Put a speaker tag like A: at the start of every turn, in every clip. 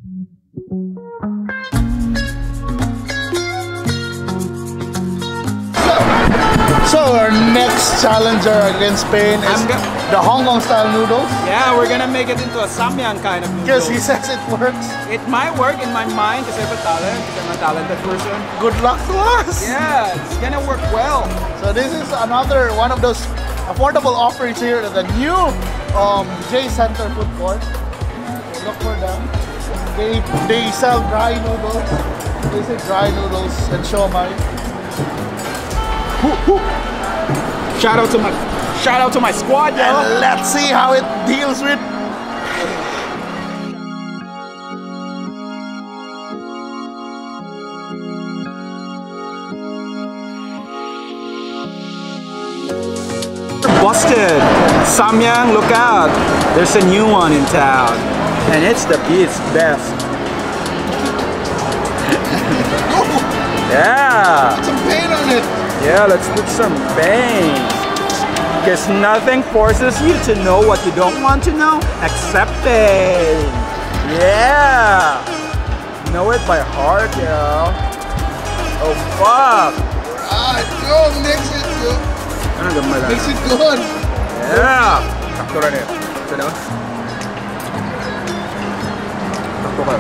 A: So our next challenger against Spain is the Hong Kong style noodles.
B: Yeah, we're gonna make it into a Samyang kind of noodle.
A: Because he says it works.
B: It might work in my mind because I have a talent, because I'm a talented person.
A: Good luck to us!
B: Yeah, it's gonna work well.
A: So this is another one of those affordable offerings here at the new J Center food court. So look for them. They sell dry noodles. They say dry noodles and siomai.
B: Shout out to my squad, yo.
A: And let's see how it deals with.
B: Busted! Samyang, look out! There's a new one in town. And it's the best. Yeah!
A: Put some paint on it!
B: Yeah, let's put some paint. Because nothing forces you to know what you don't want to know, except pain. Yeah! Know it by heart, yo. Oh, fuck!
A: Go mix it, yo. Mix it good.
B: Yeah! Sakto rin eh. Ito sakto ka.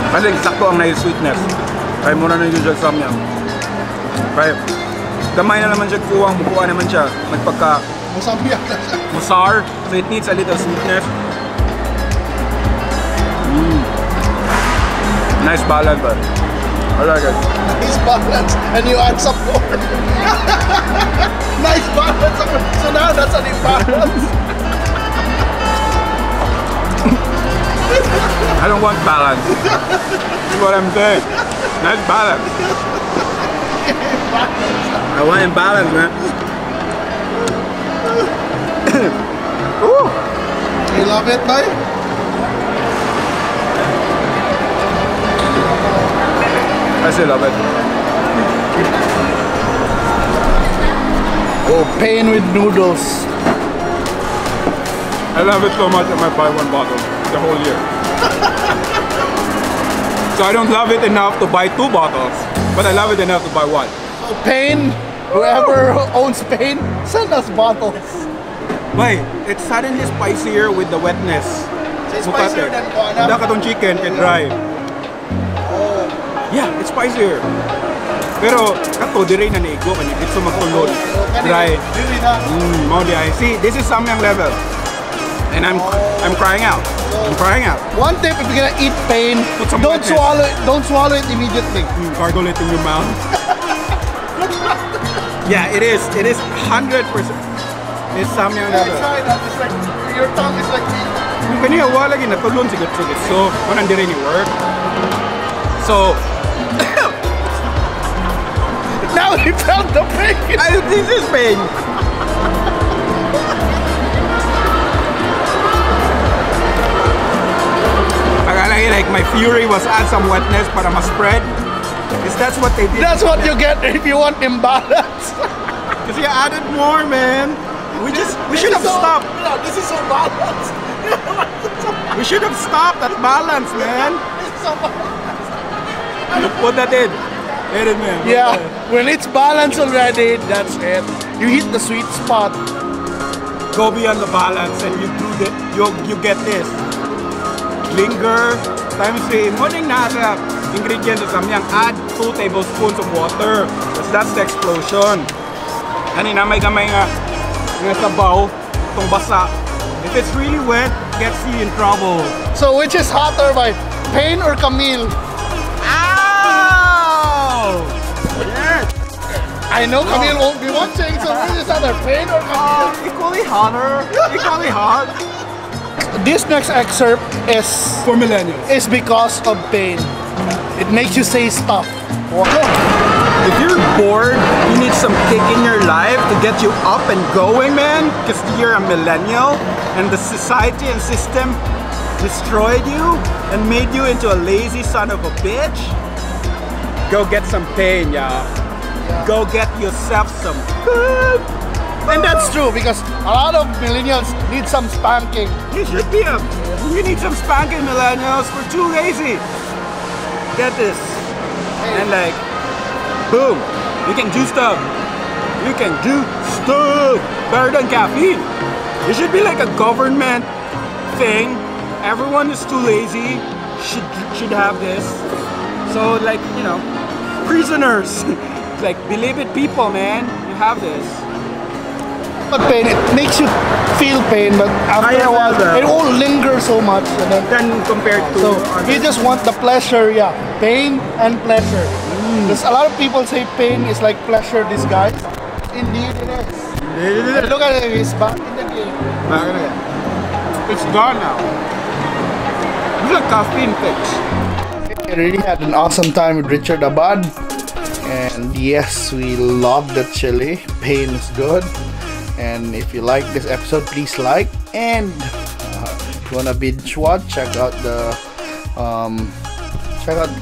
B: Kasi sakto ang nice sweetness. Kaya muna na yung usual samyang. Kaya gamay na naman siya kuwang, bukuan naman siya. Magpagka musar. So it needs a little sweetness. Nice balance, but I like it.
A: Nice balance, and you add some more. Nice balance. So now that's an imbalance.
B: I don't want balance. That's what I'm saying. Nice balance. I want imbalance, man. Ooh.
A: You love it, mate?
B: I still love it.
A: Oh, pain with noodles.
B: I love it so much I might buy one bottle the whole year. So I don't love it enough to buy 2 bottles, but I love it enough to buy 1.
A: So Pain, whoever owns Pain, send us bottles.
B: Wait, it's suddenly spicier with the wetness.
A: It's spicier than guana.
B: Katong chicken can dry.
A: Oh.
B: Yeah, it's spicier. Pero kato dire na niigo kani dito magtulod. Dry.
A: Really not.
B: Mao di ay. See, this is Samyang level. And I'm crying out. I'm crying out.
A: One tip if you're gonna eat Pain, don't swallow it immediately.
B: Gargle it in your mouth. Yeah, it is 100%. It's Samyang level.
A: Try that. It's like your tongue is like
B: Kani wala lagi natulon sigud so manang dire ni work. So
A: now he felt the pain.
B: This is pain. Like my fury was add some wetness para ma-spread. Because that's what they did.
A: That's what you get if you want imbalance.
B: Because you added more, man. We should have stopped.
A: No, this is so balanced.
B: We should have stopped at balance, man.
A: It's so balanced.
B: Look what that did. Hit it, man.
A: Yeah, when it's balanced already, that's it. You hit the sweet spot.
B: Go beyond the balance and you get this. Linger times 3. Morning nasa ingredients of Samyang. Add 2 tablespoons of water. Because that's the explosion. Kanina may gamay nga sabaw, itong basa. If it's really wet, gets you in trouble.
A: So which is hotter, by Pain or Camille?
B: Ow! Yes!
A: I know Camille won't be watching, so which is hotter, Pain or Camille?
B: Equally hotter. Equally hot.
A: This next excerpt is
B: For millennials.
A: is because of Pain. It makes you say stuff.
B: If you're bored, you need some kick in your life to get you up and going, man. Because you're a millennial and the society and system destroyed you and made you into a lazy son of a bitch. Go get some Pain, y'all. Go get yourself some good
A: And that's true because a lot of millennials need some spanking.
B: You should be you need some spanking, millennials. We're too lazy. Get this. And like, boom. You can do stuff. You can do stuff better than caffeine. It should be like a government thing. Everyone is too lazy. Should have this. So like, you know, prisoners. Like, believe it, people, man. You have this.
A: But pain, it makes you feel pain, but after a while, it won't linger so much. And
B: then compared to...
A: So, you just want the pleasure, yeah. Pain and pleasure. Because a lot of people say pain is like pleasure disguised. Indeed it is. And look at him, he's back in the game.
B: Back in the game. It's gone now. It's a caffeine fix.
A: I really had an awesome time with Richard Abad. And yes, we love the chili. Pain is good. And if you like this episode, please like. And if you wanna binge watch, check out the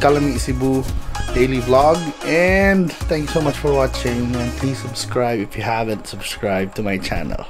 A: Kalami Cebu daily vlog. And thank you so much for watching. And please subscribe if you haven't subscribed to my channel.